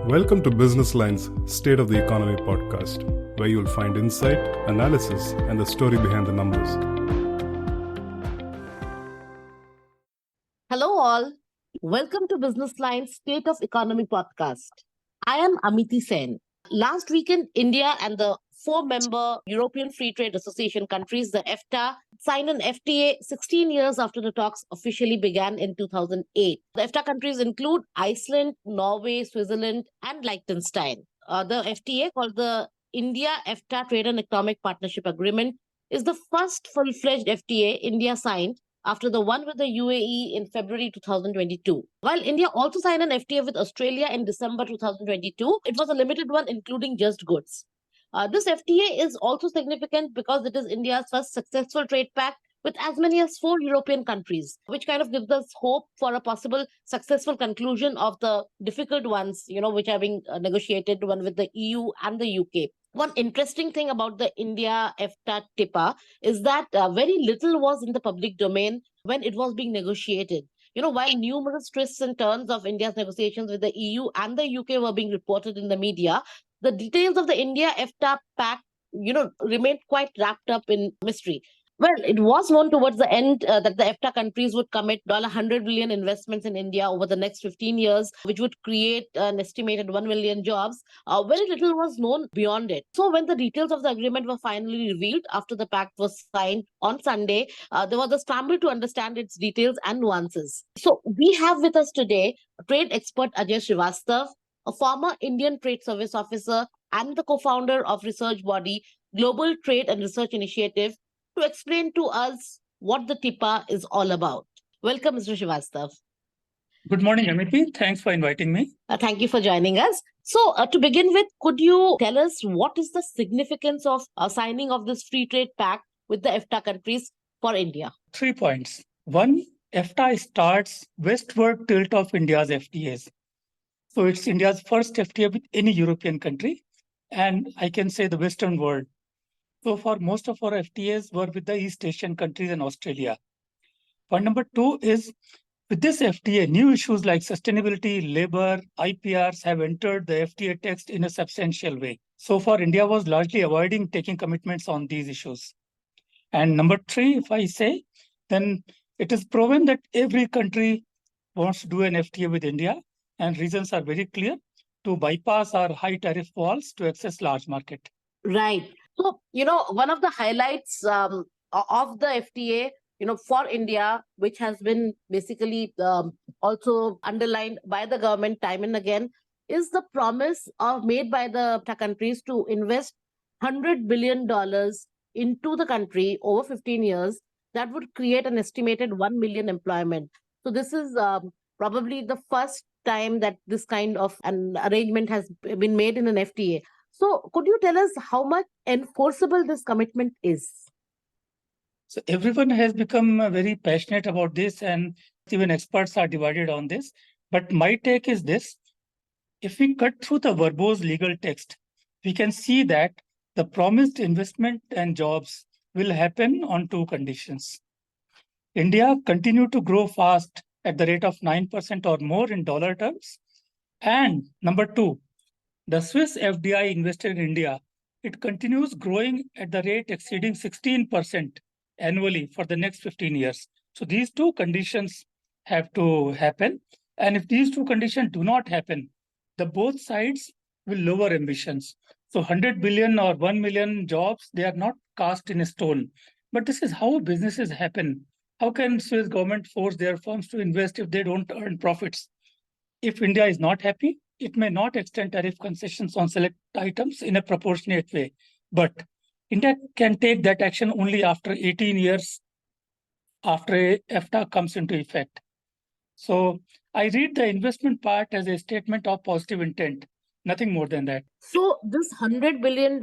Welcome to Business Line's State of the Economy podcast, where you'll find insight, analysis, and the story behind the numbers. Hello, all. Welcome to Business Line's State of Economy podcast. I am Amiti Sen. Last weekend, India and the four-member European Free Trade Association countries, the EFTA, signed an FTA 16 years after the talks officially began in 2008. The EFTA countries include Iceland, Norway, Switzerland, and Liechtenstein. The FTA, called the India-EFTA Trade and Economic Partnership Agreement, is the first full-fledged FTA India signed after the one with the UAE in February 2022. While India also signed an FTA with Australia in December 2022, it was a limited one, including just goods. This FTA is also significant because it is India's first successful trade pact with as many as 4 European countries, which kind of gives us hope for a possible successful conclusion of the difficult ones, which are being negotiated, one with the EU and the UK. One interesting thing about the India-EFTA TEPA is that very little was in the public domain when it was being negotiated. While numerous twists and turns of India's negotiations with the EU and the UK were being reported in the media, the details of the India-EFTA pact, remained quite wrapped up in mystery. Well, it was known towards the end that the EFTA countries would commit $100 billion investments in India over the next 15 years, which would create an estimated 1 million jobs. Very little was known beyond it. So when the details of the agreement were finally revealed after the pact was signed on Sunday, there was a scramble to understand its details and nuances. So we have with us today trade expert Ajay Srivastava, a former Indian Trade Service officer and the co-founder of research body Global Trade and Research Initiative, to explain to us what the TEPA is all about. Welcome, Mr. Srivastava. Good morning, Amiti. Thanks for inviting me. Thank you for joining us. So, to begin with, could you tell us what is the significance of signing of this free trade pact with the EFTA countries for India? 3 points. One, EFTA starts westward tilt of India's FTAs. So it's India's first FTA with any European country, and I can say the Western world. So far, most of our FTAs were with the East Asian countries and Australia. Point number 2 is, with this FTA, new issues like sustainability, labor, IPRs have entered the FTA text in a substantial way. So far, India was largely avoiding taking commitments on these issues. And number 3, if I say, then it is proven that every country wants to do an FTA with India, and reasons are very clear: to bypass our high tariff walls to access large market. Right. So, one of the highlights of the FTA, for India, which has been basically also underlined by the government time and again, is the promise made by the countries to invest $100 billion into the country over 15 years. That would create an estimated 1 million employment. So this is probably the first time that this kind of an arrangement has been made in an FTA. So could you tell us how much enforceable this commitment is? So everyone has become very passionate about this, and even experts are divided on this. But my take is this: if we cut through the verbose legal text, we can see that the promised investment and jobs will happen on 2 conditions. India continue to grow fast at the rate of 9% or more in dollar terms. And number 2, the Swiss FDI invested in India, it continues growing at the rate exceeding 16% annually for the next 15 years. So these 2 conditions have to happen. And if these 2 conditions do not happen, the both sides will lower ambitions. So 100 billion or 1 million jobs, they are not cast in stone. But this is how businesses happen. How can Swiss government force their firms to invest if they don't earn profits? If India is not happy, it may not extend tariff concessions on select items in a proportionate way. But India can take that action only after 18 years after EFTA comes into effect. So I read the investment part as a statement of positive intent, nothing more than that. So this $100 billion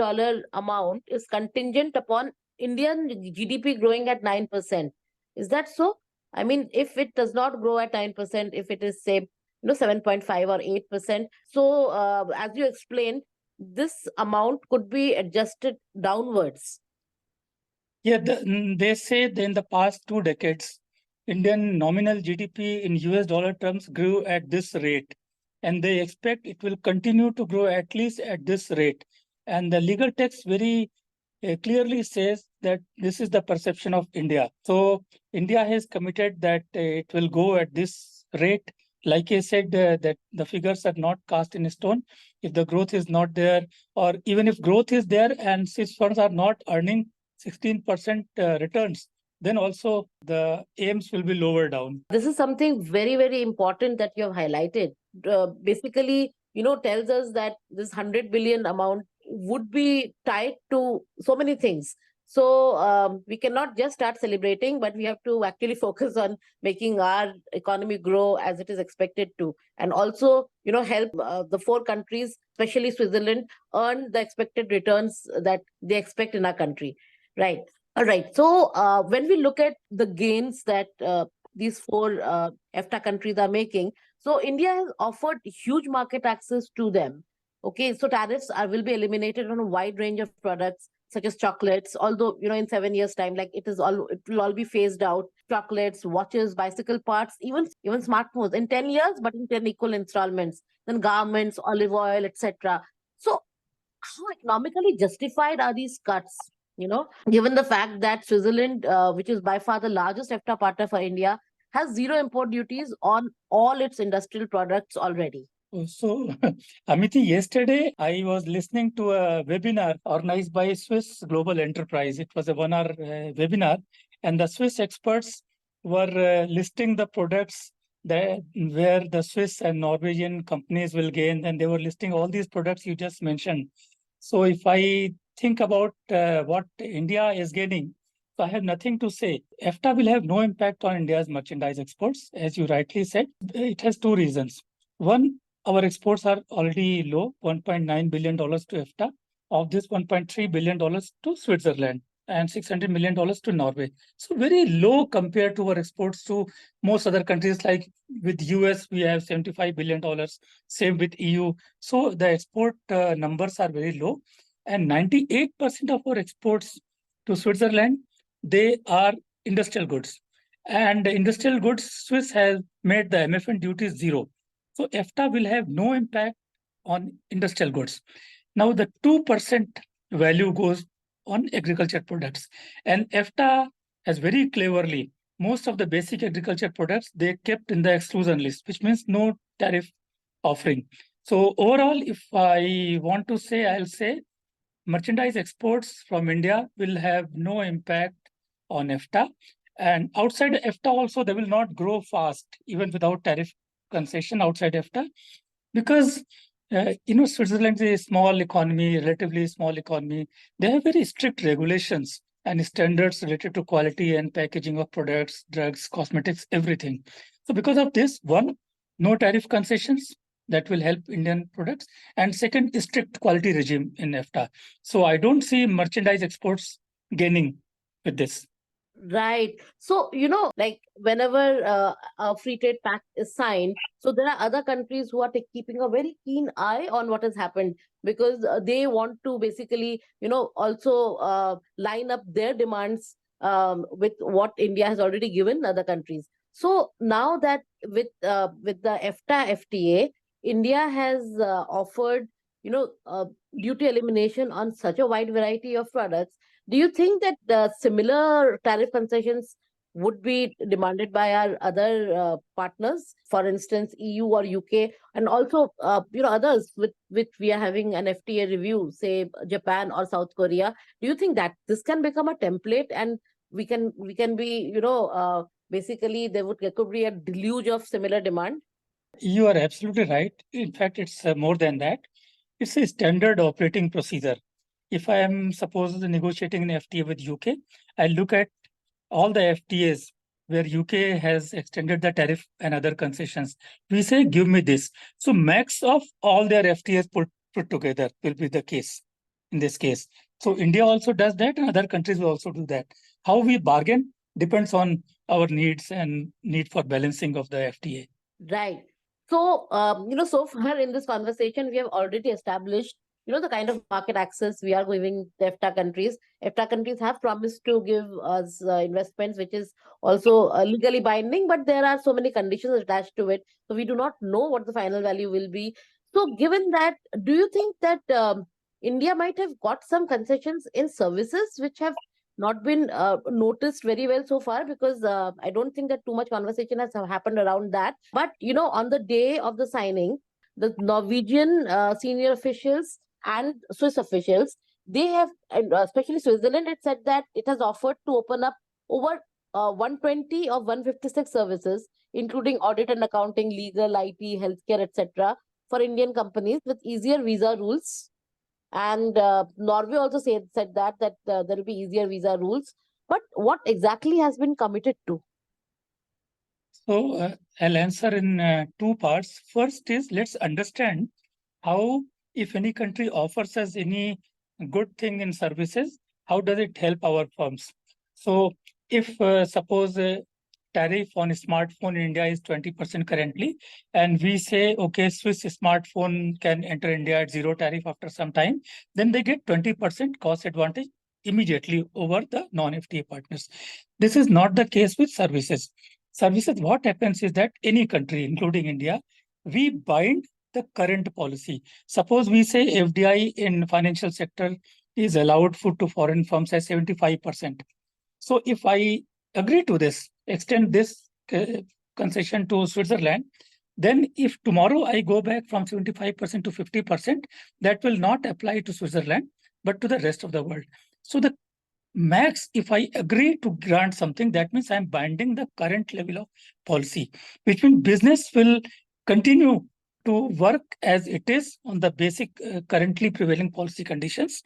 amount is contingent upon Indian GDP growing at 9%. Is that so? I mean, if it does not grow at 9%, if it is, say, 7.5 or 8%. So as you explained, this amount could be adjusted downwards. Yeah, they say that in the past 2 decades, Indian nominal GDP in US dollar terms grew at this rate. and they expect it will continue to grow at least at this rate. And the legal text very clearly says that this is the perception of India. So India has committed that it will go at this rate. Like I said, that the figures are not cast in stone. If the growth is not there, or even if growth is there and Swiss funds are not earning 16% returns, then also the aims will be lower down. This is something very, very important that you have highlighted. Basically, tells us that this 100 billion amount would be tied to so many things. So we cannot just start celebrating, but we have to actually focus on making our economy grow as it is expected to, and also, help the four countries, especially Switzerland, earn the expected returns that they expect in our country. Right. All right. So when we look at the gains that these four EFTA countries are making, so India has offered huge market access to them. Okay, so tariffs will be eliminated on a wide range of products such as chocolates. Although in 7 years' time, like it will all be phased out. Chocolates, watches, bicycle parts, even smartphones in 10 years, but in 10 equal installments. Then garments, olive oil, etc. So how economically justified are these cuts? Given the fact that Switzerland, which is by far the largest EFTA partner for India, has zero import duties on all its industrial products already. So, Amiti, yesterday I was listening to a webinar organized by Swiss Global Enterprise. It was a 1 hour webinar, and the Swiss experts were listing the products that where the Swiss and Norwegian companies will gain, and they were listing all these products you just mentioned. So, if I think about what India is gaining, so I have nothing to say. EFTA will have no impact on India's merchandise exports, as you rightly said. It has two reasons. One, our exports are already low, $1.9 billion to EFTA. Of this, $1.3 billion to Switzerland and $600 million to Norway. So very low compared to our exports to most other countries. Like with US, we have $75 billion. Same with EU. So the export numbers are very low. And 98% of our exports to Switzerland, they are industrial goods. And industrial goods, Swiss has made the MFN duty zero. So EFTA will have no impact on industrial goods. Now the 2% value goes on agriculture products. And EFTA has very cleverly, most of the basic agriculture products, they kept in the exclusion list, which means no tariff offering. So overall, if I want to say, I'll say merchandise exports from India will have no impact on EFTA. And outside EFTA also, they will not grow fast, even without tariff concession outside EFTA, because Switzerland is a small economy, relatively small economy. They have very strict regulations and standards related to quality and packaging of products, drugs, cosmetics, everything. So because of this, one, no tariff concessions that will help Indian products, and second, strict quality regime in EFTA. So I don't see merchandise exports gaining with this. Right. So, like whenever a free trade pact is signed, so there are other countries who are keeping a very keen eye on what has happened, because they want to basically, also line up their demands with what India has already given other countries. So now that with the EFTA FTA, India has offered, duty elimination on such a wide variety of products. Do you think that the similar tariff concessions would be demanded by our other partners, for instance, EU or UK, and also others with which we are having an FTA review, say Japan or South Korea? Do you think that this can become a template, and we can be basically there could be a deluge of similar demand? You are absolutely right. In fact, it's more than that. It's a standard operating procedure. If I am suppose negotiating an FTA with UK, I look at all the FTAs where UK has extended the tariff and other concessions. We say, give me this. So max of all their FTAs put together will be the case in this case. So India also does that, and other countries will also do that. How we bargain depends on our needs and need for balancing of the FTA. Right. So, so far in this conversation, we have already established the kind of market access we are giving the EFTA countries. EFTA countries have promised to give us investments, which is also legally binding, but there are so many conditions attached to it. So we do not know what the final value will be. So given that, do you think that India might have got some concessions in services which have not been noticed very well so far? Because I don't think that too much conversation has happened around that. But, on the day of the signing, the Norwegian senior officials and Swiss officials, they have, and especially Switzerland, it said that it has offered to open up over 120 of 156 services, including audit and accounting, legal, IT, healthcare, etc., for Indian companies with easier visa rules. And Norway also said that there will be easier visa rules. But what exactly has been committed to? So I'll answer in two parts. First is, let's understand how, if any country offers us any good thing in services, how does it help our firms? So if suppose tariff on a smartphone in India is 20% currently, and we say, okay, Swiss smartphone can enter India at zero tariff after some time, then they get 20% cost advantage immediately over the non-FTA partners. This is not the case with services. Services, what happens is that any country, including India, we bind the current policy. Suppose we say FDI in financial sector is allowed to foreign firms at 75%. So if I agree to this, extend this concession to Switzerland, then if tomorrow I go back from 75% to 50%, that will not apply to Switzerland, but to the rest of the world. So the max, if I agree to grant something, that means I'm binding the current level of policy, which means business will continue to work as it is on the basic currently prevailing policy conditions.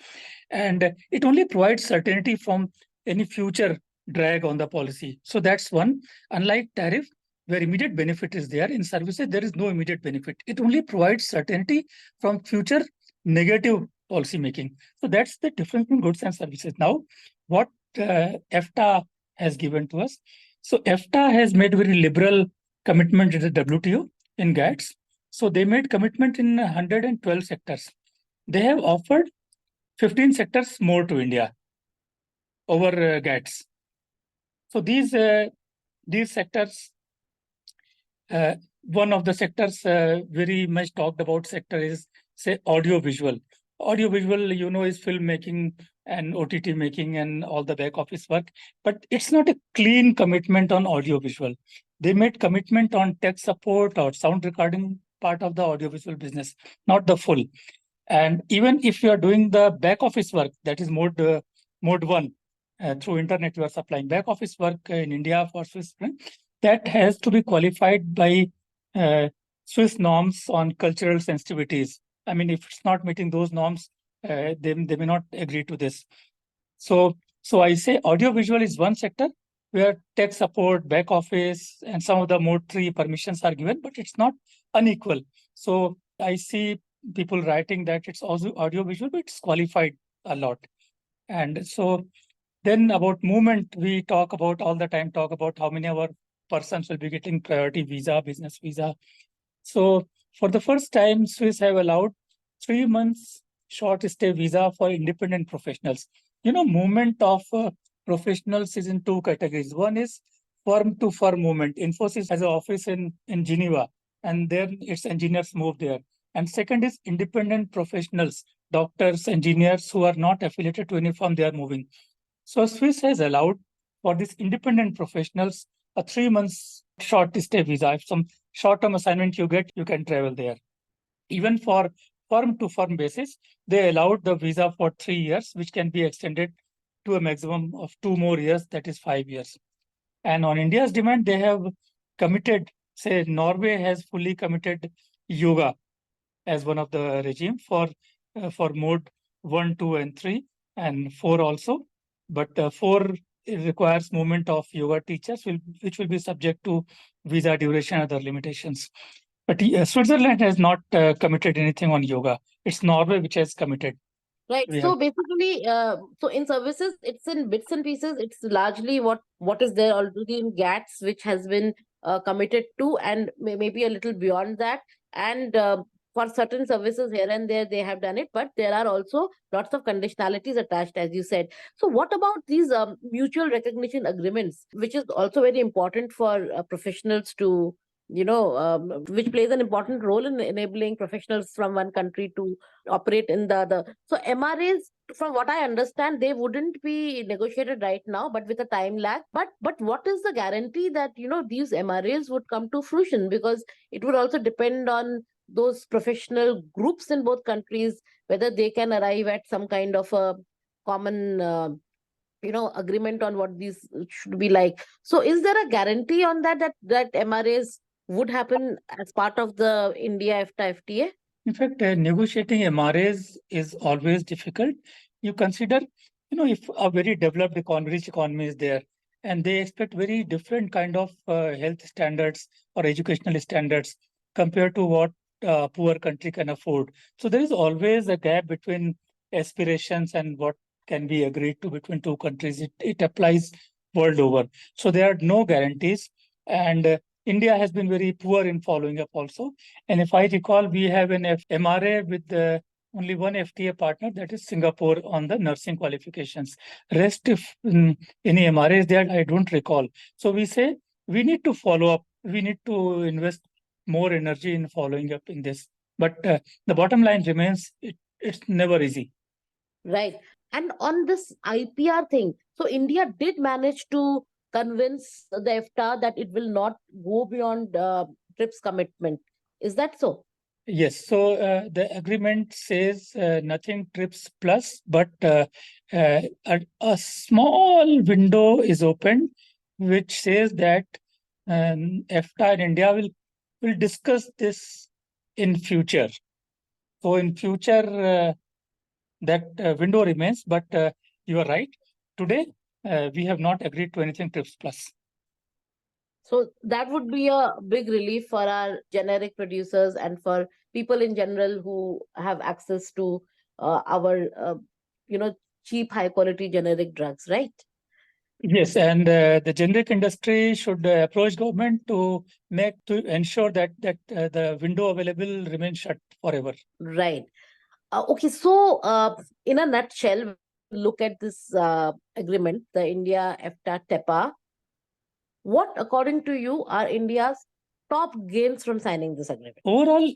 And it only provides certainty from any future drag on the policy. So that's one. Unlike tariff, where immediate benefit is there, in services, there is no immediate benefit. It only provides certainty from future negative policy making. So that's the difference in goods and services. Now, what EFTA has given to us. So EFTA has made very liberal commitment to the WTO in GATS. So they made commitment in 112 sectors. They have offered 15 sectors more to India over GATS. So these sectors, one of the sectors very much talked about sector is, say, audiovisual. Audiovisual, is filmmaking and OTT making and all the back office work, but it's not a clean commitment on audiovisual. They made commitment on tech support or sound recording part of the audiovisual business, not the full. And even if you are doing the back office work, that is mode one, through internet you are supplying back office work in India for Swiss, that has to be qualified by Swiss norms on cultural sensitivities. I mean, if it's not meeting those norms, they may not agree to this. So I say audiovisual is one sector where tech support, back office, and some of the mode 3 permissions are given, but it's not unequal. So I see people writing that it's also audiovisual, but it's qualified a lot. And so then about movement, we talk about all the time, talk about how many of our persons will be getting priority visa, business visa. So for the first time, Swiss have allowed 3 months short stay visa for independent professionals. Movement of professionals is in two categories. One is firm to firm movement. Infosys has an office in Geneva, and then its engineers move there. And second is independent professionals, doctors, engineers who are not affiliated to any firm, they are moving. So Swiss has allowed for these independent professionals a 3 months short stay visa. If some short-term assignment you get, you can travel there. Even for firm to firm basis, they allowed the visa for 3 years, which can be extended to a maximum of 2 more years, that is 5 years. And on India's demand, they have committed, say Norway has fully committed yoga as one of the regime for mode 1, 2, and 3, and 4 also. But 4 requires movement of yoga teachers, which will be subject to visa duration and other limitations. But Switzerland has not committed anything on yoga. It's Norway which has committed. Right. So basically, so in services, it's in bits and pieces. It's largely what is there already in GATS, which has been committed to, and maybe a little beyond that. And for certain services here and there, they have done it, but there are also lots of conditionalities attached, as you said. So what about these mutual recognition agreements, which is also very important for professionals to, which plays an important role in enabling professionals from one country to operate in the other. So MRAs, from what I understand, they wouldn't be negotiated right now, but with a time lag. But what is the guarantee that these MRAs would come to fruition? Because it would also depend on those professional groups in both countries, whether they can arrive at some kind of a common agreement on what these should be like. So is there a guarantee on that MRAs would happen as part of the India-EFTA FTA? In fact, negotiating MRAs is always difficult. You consider, if a very developed economy, rich economy is there, and they expect very different kind of health standards or educational standards compared to what a poor country can afford. So there is always a gap between aspirations and what can be agreed to between two countries. It applies world over. So there are no guarantees. And India has been very poor in following up also. And if I recall, we have an MRA with only one FTA partner, that is Singapore, on the nursing qualifications. Rest, if any MRA is there, I don't recall. So we say we need to follow up. We need to invest more energy in following up in this. But the bottom line remains, it's never easy. Right. And on this IPR thing, so India did manage to convince the EFTA that it will not go beyond TRIPS commitment. Is that so? Yes. So the agreement says nothing TRIPS plus, but a small window is opened, which says that EFTA and India will discuss this in future. So in future, that window remains, but you are right. Today, we have not agreed to anything TRIPS plus. So that would be a big relief for our generic producers and for people in general who have access to our, cheap, high quality generic drugs, right? Yes, and the generic industry should approach government to ensure that the window available remains shut forever. Right. Okay, so in a nutshell, look at this agreement, the India-EFTA TEPA. What, according to you, are India's top gains from signing this agreement? Overall,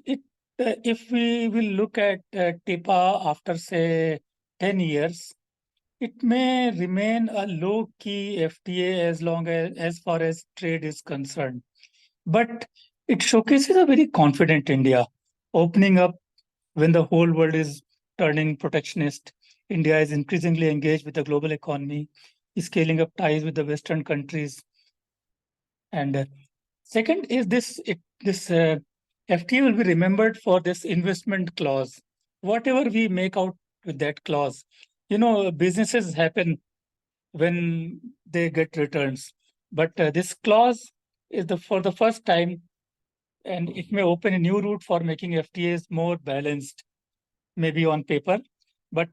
if we will look at TEPA after, say, 10 years, it may remain a low-key FTA as far as trade is concerned. But it showcases a very confident India, opening up when the whole world is turning protectionist. India is increasingly engaged with the global economy, scaling up ties with the Western countries. And second is this FTA will be remembered for this investment clause. Whatever we make out with that clause, businesses happen when they get returns. But this clause is for the first time, and it may open a new route for making FTAs more balanced, maybe on paper. But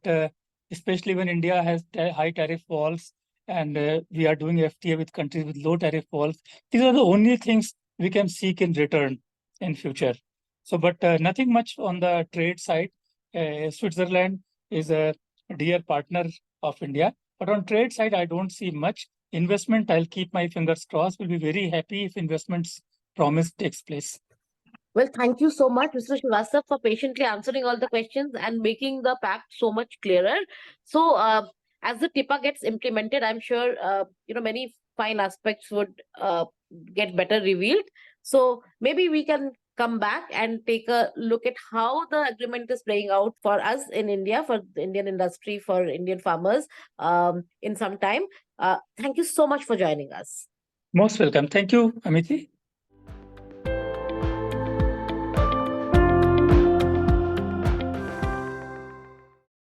especially when India has high tariff walls and we are doing FTA with countries with low tariff walls, these are the only things we can seek in return in future. So, but nothing much on the trade side. Switzerland is a dear partner of India. But on trade side, I don't see much. Investment, I'll keep my fingers crossed. We'll be very happy if investments promise takes place. Well, thank you so much, Mr. Srivastava, for patiently answering all the questions and making the pact so much clearer. So, as the TIPA gets implemented, I'm sure many fine aspects would get better revealed. So maybe we can come back and take a look at how the agreement is playing out for us in India, for the Indian industry, for Indian farmers in some time. Thank you so much for joining us. Most welcome. Thank you, Amiti.